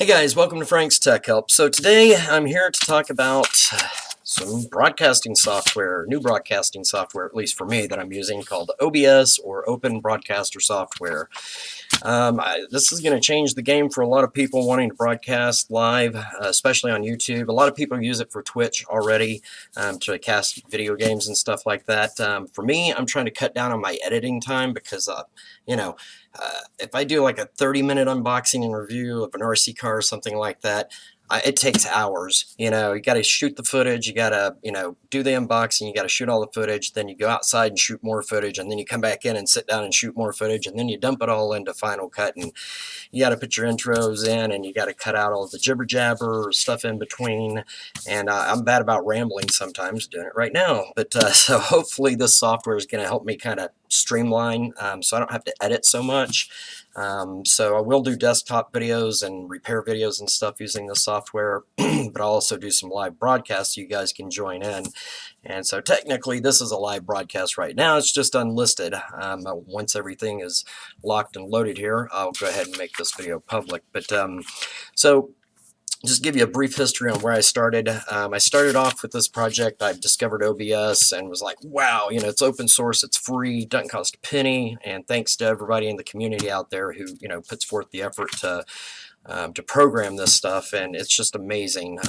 Hey guys, welcome to Frank's Tech Help. So today I'm here to talk about some broadcasting software, new broadcasting software, at least for me, that I'm using called OBS or Open Broadcaster Software. This is going to change the game for a lot of people wanting to broadcast live, especially on YouTube. A lot of people use it for Twitch already to cast video games and stuff like that. For me, I'm trying to cut down on my editing time because, if I do like a 30-minute unboxing and review of an RC car or something like that, it takes hours. You got to shoot the footage, you got to, do the unboxing, you got to shoot all the footage, then you go outside and shoot more footage, and then you come back in and sit down and shoot more footage, and then you dump it all into Final Cut, and you got to put your intros in, and you got to cut out all the jibber jabber stuff in between. And I'm bad about rambling sometimes, doing it right now. But so hopefully this software is going to help me kind of streamline, so I don't have to edit so much. So I will do desktop videos and repair videos and stuff using this software, but I'll also do some live broadcasts so you guys can join in. And so technically this is a live broadcast right now. It's just unlisted. Once everything is locked and loaded here, I'll go ahead and make this video public. But so just give you a brief history on where I started. I started off with this project. I discovered OBS and was like, wow, it's open source, it's free, doesn't cost a penny. And thanks to everybody in the community out there who, puts forth the effort to program this stuff, and it's just amazing,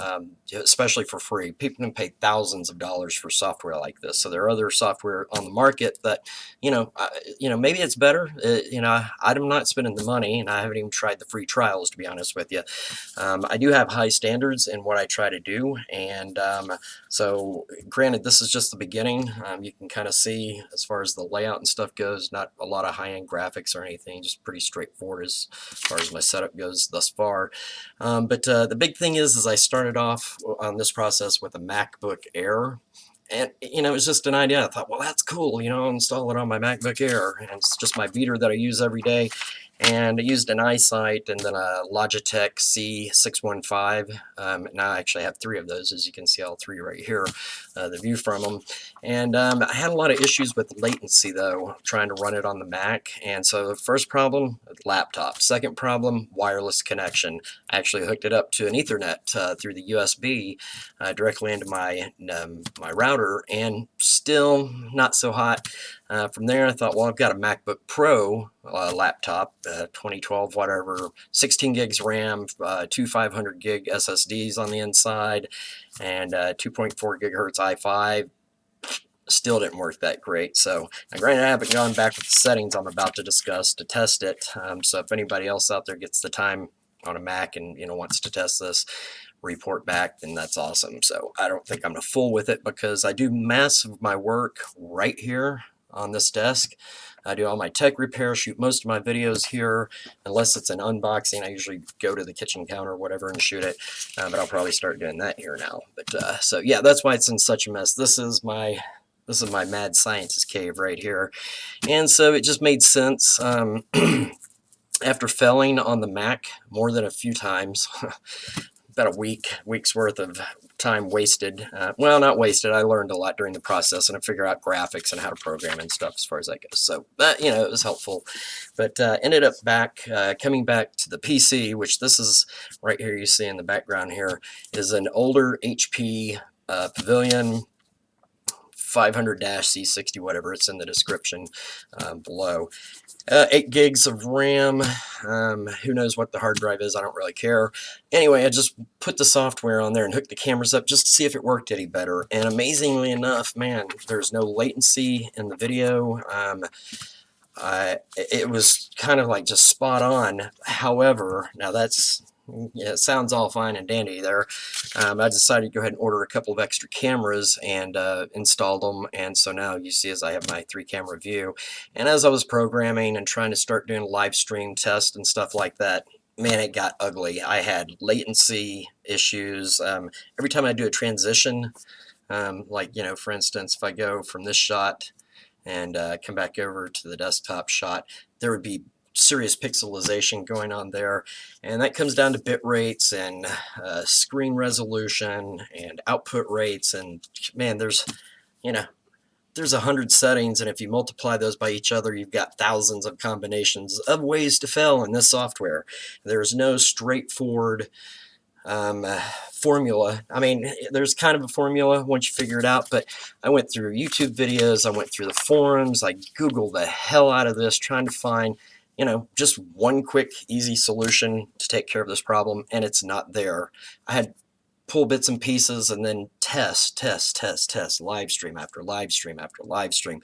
especially for free. People can pay thousands of dollars for software like this. So there are other software on the market that, maybe it's better. I'm not spending the money, and I haven't even tried the free trials, to be honest with you. I do have high standards in what I try to do, and so granted, this is just the beginning. You can kind of see as far as the layout and stuff goes, not a lot of high-end graphics or anything, just pretty straightforward as far as my setup goes thus far. But the big thing is I started off on this process with a MacBook Air. And, it was just an idea. I thought, well, that's cool, I'll install it on my MacBook Air. And it's just my beater that I use every day. And I used an iSight and then a Logitech C615. Now I actually have three of those, as you can see all three right here, the view from them. And I had a lot of issues with latency, though, trying to run it on the Mac. And so the first problem, laptop. Second problem, wireless connection. I actually hooked it up to an Ethernet through the USB directly into my router, and still not so hot. From there, I thought, well, I've got a MacBook Pro laptop, 2012, whatever, 16 gigs RAM, two 500 gig SSDs on the inside, and 2.4 gigahertz i5. Still didn't work that great. So, now granted, I haven't gone back with the settings I'm about to discuss to test it. So if anybody else out there gets the time on a Mac and wants to test this, report back, then that's awesome. So I don't think I'm gonna fool with it because I do mass of my work right here on this desk. I do all my tech repair, shoot most of my videos here. Unless it's an unboxing, I usually go to the kitchen counter or whatever and shoot it. But I'll probably start doing that here now. But so yeah, that's why it's in such a mess. This is my mad scientist cave right here. And so it just made sense. After failing on the Mac more than a few times, about a week's worth of time wasted. Well, not wasted. I learned a lot during the process, and I figured out graphics and how to program and stuff as far as that goes. So that, it was helpful. But ended up coming back to the PC, which this is right here you see in the background here, is an older HP Pavilion 500-C60, whatever. It's in the description below. 8 gigs of RAM. Who knows what the hard drive is? I don't really care. Anyway, I just put the software on there and hooked the cameras up just to see if it worked any better. And amazingly enough, man, there's no latency in the video. It was kind of like just spot on. However, now it sounds all fine and dandy there. I decided to go ahead and order a couple of extra cameras and installed them. And so now you see as I have my 3-camera view. And as I was programming and trying to start doing live stream tests and stuff like that, man, it got ugly. I had latency issues. Every time I do a transition, for instance, if I go from this shot and come back over to the desktop shot, there would be serious pixelization going on there, and that comes down to bit rates and screen resolution and output rates, and man, there's there's 100 settings, and if you multiply those by each other, you've got thousands of combinations of ways to fail in this software. There's no straightforward formula. I mean, there's kind of a formula once you figure it out, but I went through YouTube videos, I went through the forums, I Googled the hell out of this trying to find, you know, just one quick, easy solution to take care of this problem, and it's not there. I had pull bits and pieces and then test, live stream after live stream after live stream.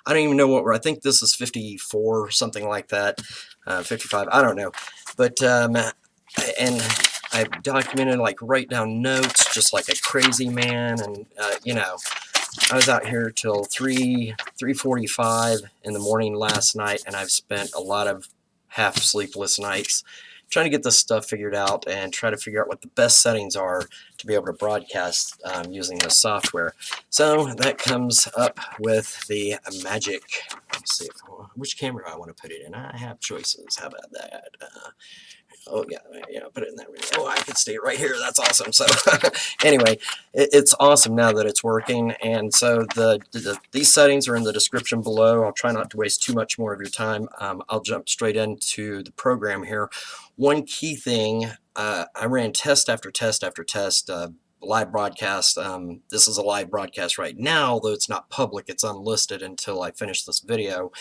I don't even know what we're, I think this is 54, something like that, 55, I don't know. But, and I documented, like, write down notes just like a crazy man, and, you know, I was out here till 3:45 in the morning last night, and I've spent a lot of half sleepless nights trying to get this stuff figured out and try to figure out what the best settings are to be able to broadcast using this software. So that comes up with the magic. Let's see, which camera I want to put it in. I have choices. How about that? Oh yeah, put it in that room. Oh, I can stay right here. That's awesome. So anyway, it's awesome now that it's working. And so these settings are in the description below. I'll try not to waste too much more of your time. I'll jump straight into the program here. One key thing, I ran test after test after test, live broadcast. This is a live broadcast right now, though it's not public. It's unlisted until I finish this video.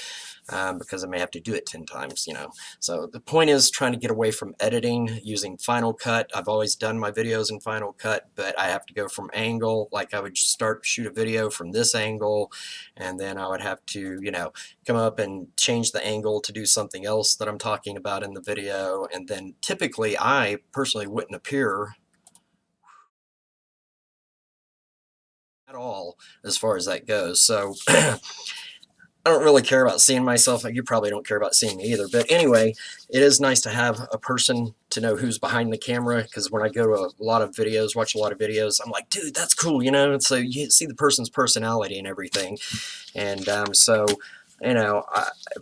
Because I may have to do it 10 times, you know. So the point is trying to get away from editing using Final Cut. I've always done my videos in Final Cut, but I have to go from angle. Like, I would shoot a video from this angle, and then I would have to, you know, come up and change the angle to do something else that I'm talking about in the video. And then typically I personally wouldn't appear at all as far as that goes. So I don't really care about seeing myself. You probably don't care about seeing me either. But anyway, it is nice to have a person to know who's behind the camera, because when I go to a lot of videos, watch a lot of videos, I'm like, dude, that's cool, you know? And so you see the person's personality and everything. And so, you know,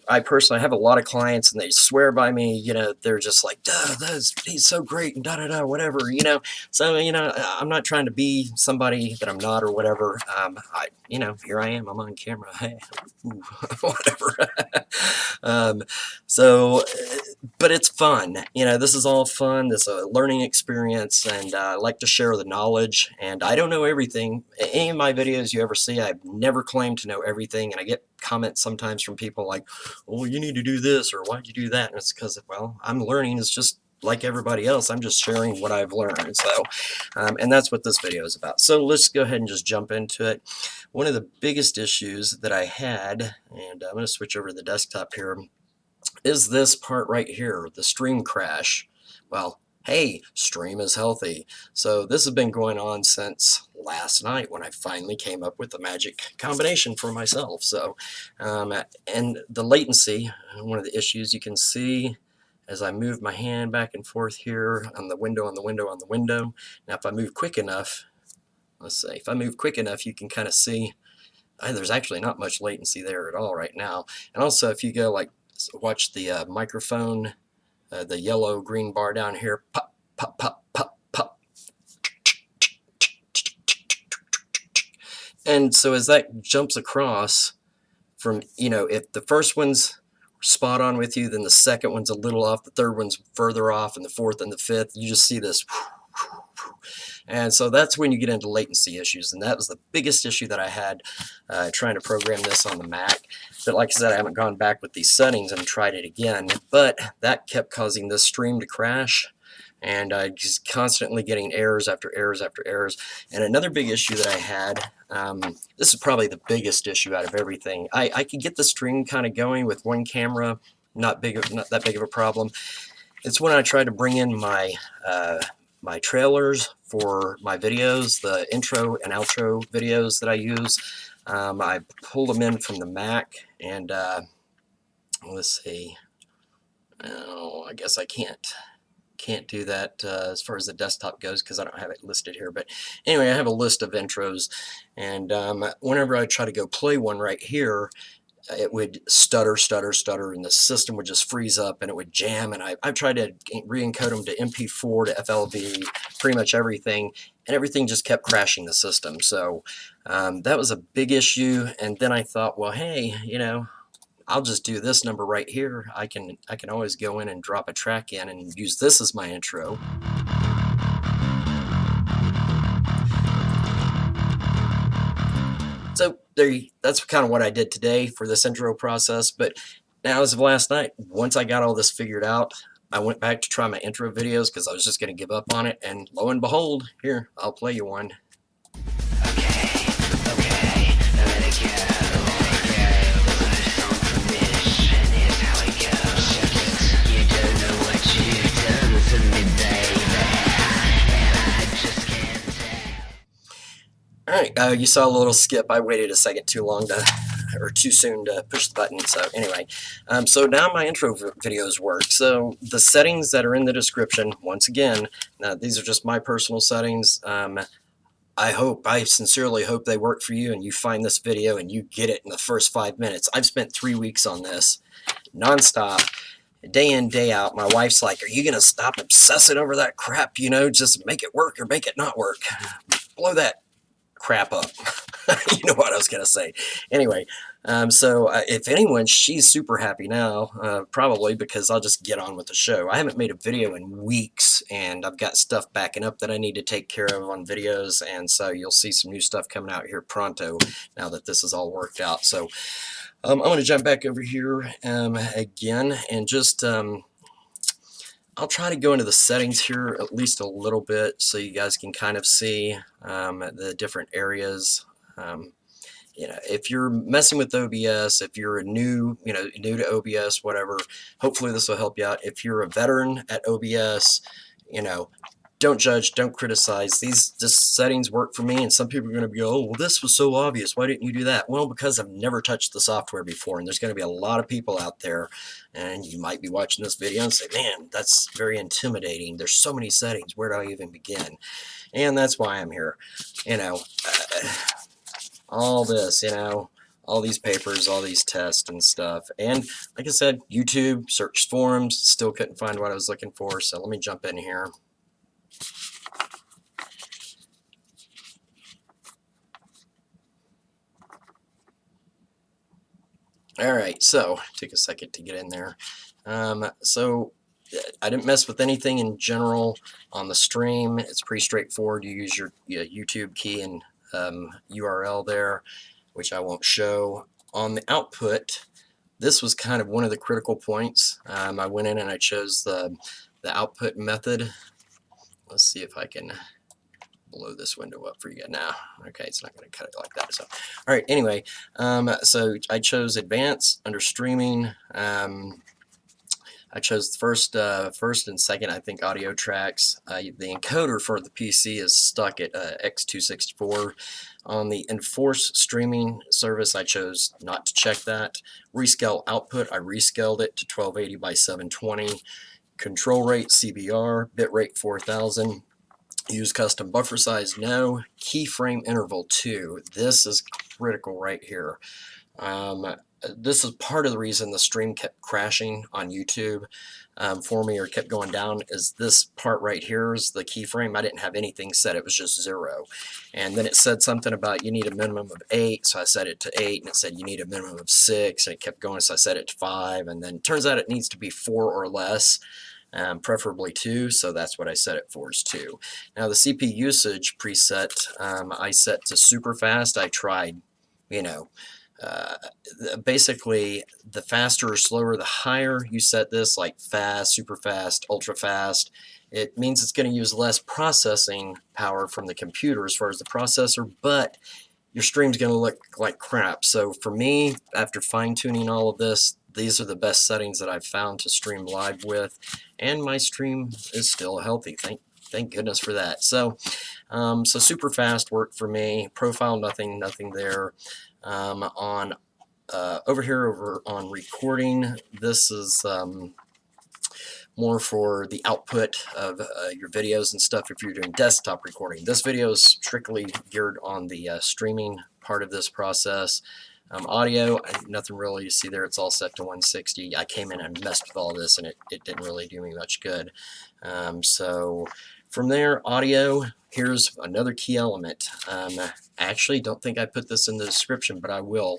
I personally have a lot of clients, and they swear by me. You know, they're just like, duh, he's so great, and da-da-da, whatever, you know. So, you know, I'm not trying to be somebody that I'm not or whatever. You know, here I am, I'm on camera, hey, ooh, whatever. So, but it's fun. You know, this is all fun. This is a learning experience, and I like to share the knowledge. And I don't know everything. Any of my videos you ever see, I've never claimed to know everything, and I get comments sometimes from people like, oh, you need to do this, or why'd you do that? And it's because, well, I'm learning. It's just like everybody else. I'm just sharing what I've learned. So, and that's what this video is about. So let's go ahead and just jump into it. One of the biggest issues that I had, and I'm going to switch over to the desktop here, is this part right here, the stream crash. Well, hey, stream is healthy. So this has been going on since last night, when I finally came up with the magic combination for myself. So, and the latency, one of the issues you can see as I move my hand back and forth here on the window, on the window, on the window. Now, if I move quick enough, let's say, if I move quick enough, you can kind of see there's actually not much latency there at all right now. And also, if you go like, watch the microphone, the yellow green bar down here, pop, pop, pop, pop, pop. And so as that jumps across from, you know, if the first one's spot on with you, then the second one's a little off, the third one's further off, and the fourth and the fifth, you just see this. And so that's when you get into latency issues, and that was the biggest issue that I had trying to program this on the Mac. But like I said, I haven't gone back with these settings and tried it again, but that kept causing this stream to crash, and just constantly getting errors after errors after errors. And another big issue that I had, this is probably the biggest issue out of everything. I could get the stream kind of going with one camera, not that big of a problem. It's when I try to bring in my my trailers for my videos, the intro and outro videos that I use. I pull them in from the Mac, and let's see. Oh, I guess I can't do that as far as the desktop goes, because I don't have it listed here. But anyway, I have a list of intros, and whenever I try to go play one right here, it would stutter, and the system would just freeze up and it would jam. And I've tried to re-encode them to MP4 to FLV, pretty much everything, and everything just kept crashing the system. So that was a big issue. And then I thought, well, hey, you know, I'll just do this number right here. I can always go in and drop a track in and use this as my intro. So that's kind of what I did today for this intro process. But now, as of last night, once I got all this figured out, I went back to try my intro videos because I was just going to give up on it. And lo and behold, here, I'll play you one. All right, you saw a little skip. I waited a second too long or too soon to push the button. So anyway, so now my intro videos work. So the settings that are in the description, once again, now these are just my personal settings. I sincerely hope they work for you and you find this video and you get it in the first 5 minutes. I've spent 3 weeks on this, nonstop, day in, day out. My wife's like, are you going to stop obsessing over that crap? You know, just make it work or make it not work. Blow that crap up. You know what I was going to say. Anyway, so if anyone, she's super happy now, probably because I'll just get on with the show. I haven't made a video in weeks, and I've got stuff backing up that I need to take care of on videos, and so you'll see some new stuff coming out here pronto now that this is all worked out. So I'm going to jump back over here again and just I'll try to go into the settings here at least a little bit so you guys can kind of see the different areas. You know, if you're messing with OBS, if you're new to OBS, whatever, hopefully this will help you out. If you're a veteran at OBS, you know, don't judge, don't criticize. These settings work for me, and some people are going to be, oh, well, this was so obvious. Why didn't you do that? Well, because I've never touched the software before, and there's going to be a lot of people out there, and you might be watching this video and say, man, that's very intimidating. There's so many settings. Where do I even begin? And that's why I'm here. You know, all this, you know, all these papers, all these tests and stuff. And like I said, YouTube, searched forums, still couldn't find what I was looking for. So let me jump in here. All right, so take a second to get in there. So I didn't mess with anything in general on the stream. It's pretty straightforward. You use your YouTube key and URL there, which I won't show. On the output, this was kind of one of the critical points. I went in and I chose the output method. Let's see if I can blow this window up for you now. Okay, it's not going to cut it like that. So, all right. Anyway, so I chose advanced under streaming. I chose first and second, I think, audio tracks. The encoder for the PC is stuck at X264. On the enforce streaming service, I chose not to check that. Rescale output, I rescaled it to 1280 by 720. Control rate, CBR, bitrate 4000. Use custom buffer size, no. Keyframe interval 2. This is critical right here. This is part of the reason the stream kept crashing on YouTube for me, or kept going down, is this part right here is the keyframe. I didn't have anything set. It was just 0. And then it said something about you need a minimum of 8, so I set it to 8, and it said you need a minimum of 6, and it kept going, so I set it to 5, and then it turns out it needs to be 4 or less. Preferably 2, so that's what I set it for, is 2. Now the CPU usage preset, I set to super fast. I tried, you know, basically the faster or slower, the higher you set this, like fast, super fast, ultra fast, it means it's going to use less processing power from the computer as far as the processor, but your stream's going to look like crap. So for me, after fine-tuning all of this, these are the best settings that I've found to stream live with, and my stream is still healthy. Thank goodness for that. So, so super fast worked for me. Profile, nothing there. On over on recording, this is more for the output of your videos and stuff if you're doing desktop recording. This video is strictly geared on the streaming part of this process. Audio, nothing really to see there. It's all set to 160. I came in and messed with all this, and it didn't really do me much good. So from there, audio, here's another key element. I actually don't think I put this in the description, but I will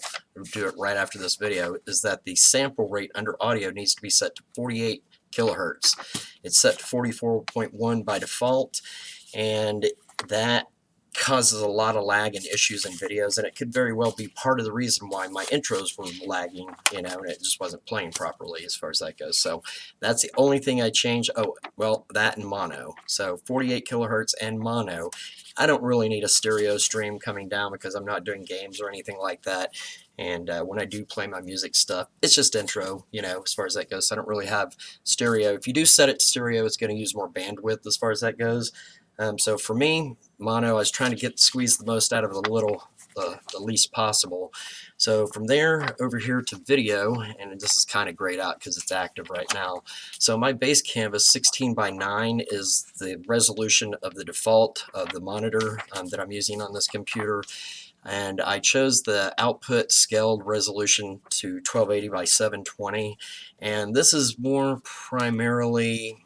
do it right after this video, is that the sample rate under audio needs to be set to 48 kilohertz. It's set to 44.1 by default, and that causes a lot of lag and issues in videos, and it could very well be part of the reason why my intros were lagging, and it just wasn't playing properly as far as that goes. So that's the only thing I changed. Oh, well, that and mono. So 48 kilohertz and mono. I don't really need a stereo stream coming down because I'm not doing games or anything like that. And when I do play my music stuff, it's just intro, as far as that goes. So I don't really have stereo. If you do set it to stereo, it's going to use more bandwidth as far as that goes. So for me, mono, I was trying to squeeze the most out of the least possible. So from there over here to video, and this is kind of grayed out because it's active right now. So my base canvas 16 by 9 is the resolution of the default of the monitor that I'm using on this computer. And I chose the output scaled resolution to 1280 by 720. And this is more primarily,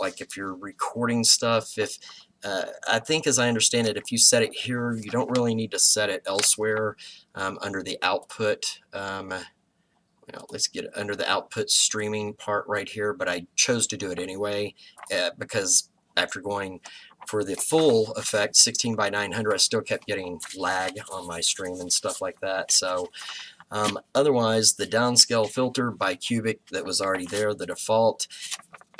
like if you're recording stuff, I think, as I understand it, if you set it here, you don't really need to set it elsewhere under the output. Let's get it under the output streaming part right here, but I chose to do it anyway because after going for the full effect, 16 by 900, I still kept getting lag on my stream and stuff like that. So otherwise, the downscale filter by Cubic that was already there, the default.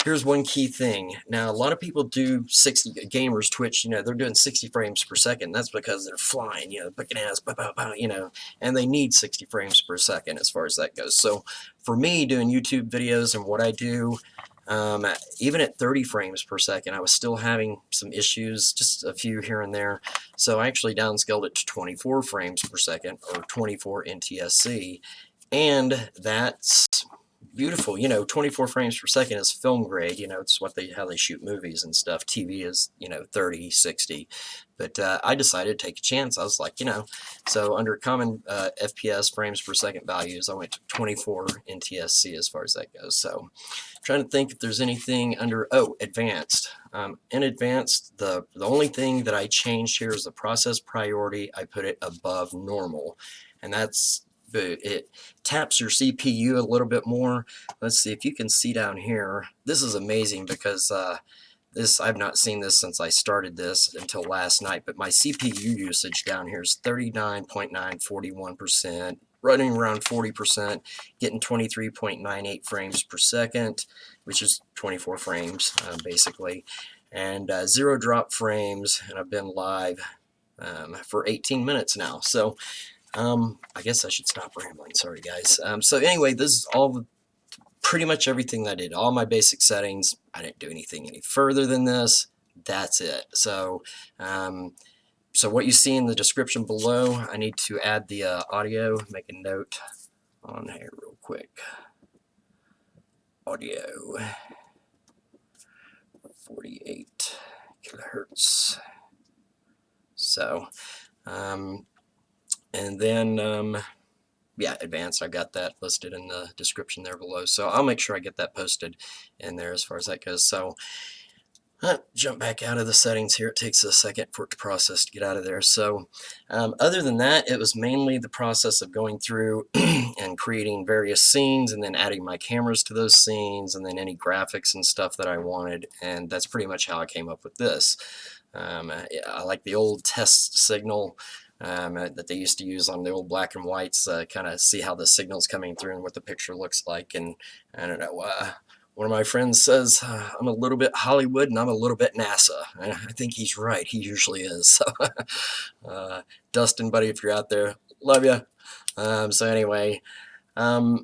Here's one key thing. Now, a lot of people do 60 gamers, Twitch, they're doing 60 frames per second. That's because they're flying, bananas, and they need 60 frames per second as far as that goes. So for me, doing YouTube videos and what I do, even at 30 frames per second, I was still having some issues, just a few here and there. So I actually downscaled it to 24 frames per second, or 24 NTSC, and that's beautiful. 24 frames per second is film grade. It's how they shoot movies and stuff. TV is 30, 60. But I decided to take a chance. I was like, so under common FPS frames per second values, I went to 24 NTSC as far as that goes. So I'm trying to think if there's anything under advanced. In advanced, the only thing that I changed here is the process priority. I put it above normal, and it taps your CPU a little bit more. Let's see if you can see down here. This is amazing because I've not seen this since I started this until last night, but my CPU usage down here is 39.941%, running around 40%, getting 23.98 frames per second, which is 24 frames basically, and 0 drop frames, and I've been live for 18 minutes now. So I guess I should stop rambling. Sorry, guys. So anyway, this is pretty much everything that I did. All my basic settings. I didn't do anything any further than this. That's it. So, so what you see in the description below, I need to add the audio. Make a note on here real quick. Audio. 48 kilohertz. So, and then, yeah, advanced, I've got that listed in the description there below. So I'll make sure I get that posted in there as far as that goes. So jump back out of the settings here. It takes a second for it to process to get out of there. So other than that, it was mainly the process of going through and creating various scenes and then adding my cameras to those scenes and then any graphics and stuff that I wanted. And that's pretty much how I came up with this. I like the old test signal that they used to use on the old black and whites, kind of see how the signal's coming through and what the picture looks like. And I don't know, one of my friends says I'm a little bit Hollywood and I'm a little bit NASA. And I think he's right. He usually is. So, Dustin, buddy, if you're out there, love you. So anyway, I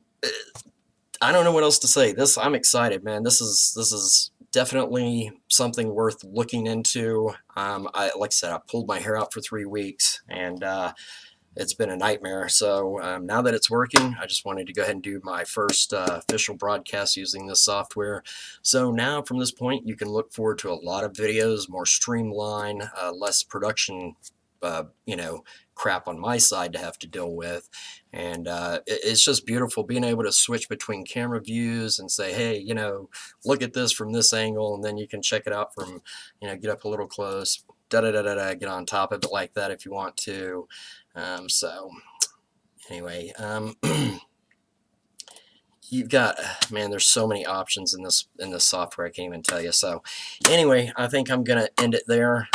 don't know what else to say. I'm excited, man. This is definitely something worth looking into. Like I said, I pulled my hair out for 3 weeks, and it's been a nightmare. So now that it's working, I just wanted to go ahead and do my first official broadcast using this software. So now from this point, you can look forward to a lot of videos, more streamlined, less production you know, crap on my side to have to deal with. And it's just beautiful being able to switch between camera views and say, hey, you know, look at this from this angle, and then you can check it out from, you know, get up a little close, get on top of it like that if you want to. So anyway, you've got, man, there's so many options in this software, I can't even tell you. So anyway, I think I'm gonna end it there.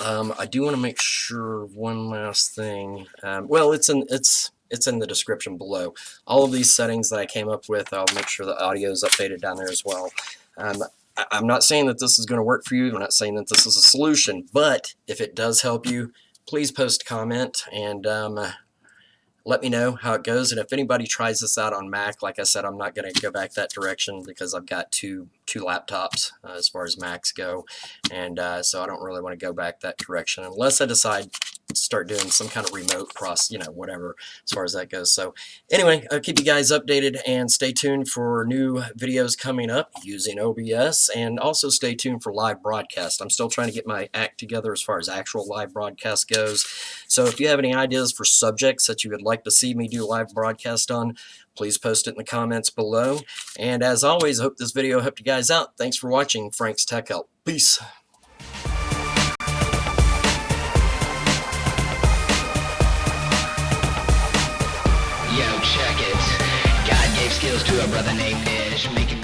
I do want to make sure one last thing. Well, it's in the description below. All of these settings that I came up with, I'll make sure the audio is updated down there as well. I'm not saying that this is going to work for you. I'm not saying that this is a solution, but if it does help you, please post a comment and let me know how it goes. And if anybody tries this out on Mac, like I said, I'm not going to go back that direction because I've got two laptops as far as Macs go, and so I don't really want to go back that direction unless I decide to start doing some kind of remote you know, whatever, as far as that goes. So anyway, I'll keep you guys updated and stay tuned for new videos coming up using OBS, and also stay tuned for live broadcast. I'm still trying to get my act together as far as actual live broadcast goes. So if you have any ideas for subjects that you would like to see me do live broadcast on, please post it in the comments below. And as always, I hope this video helped you guys out. Thanks for watching Frank's Tech Help. Peace. Yo, check it. God gave skills to a brother named Nish. Making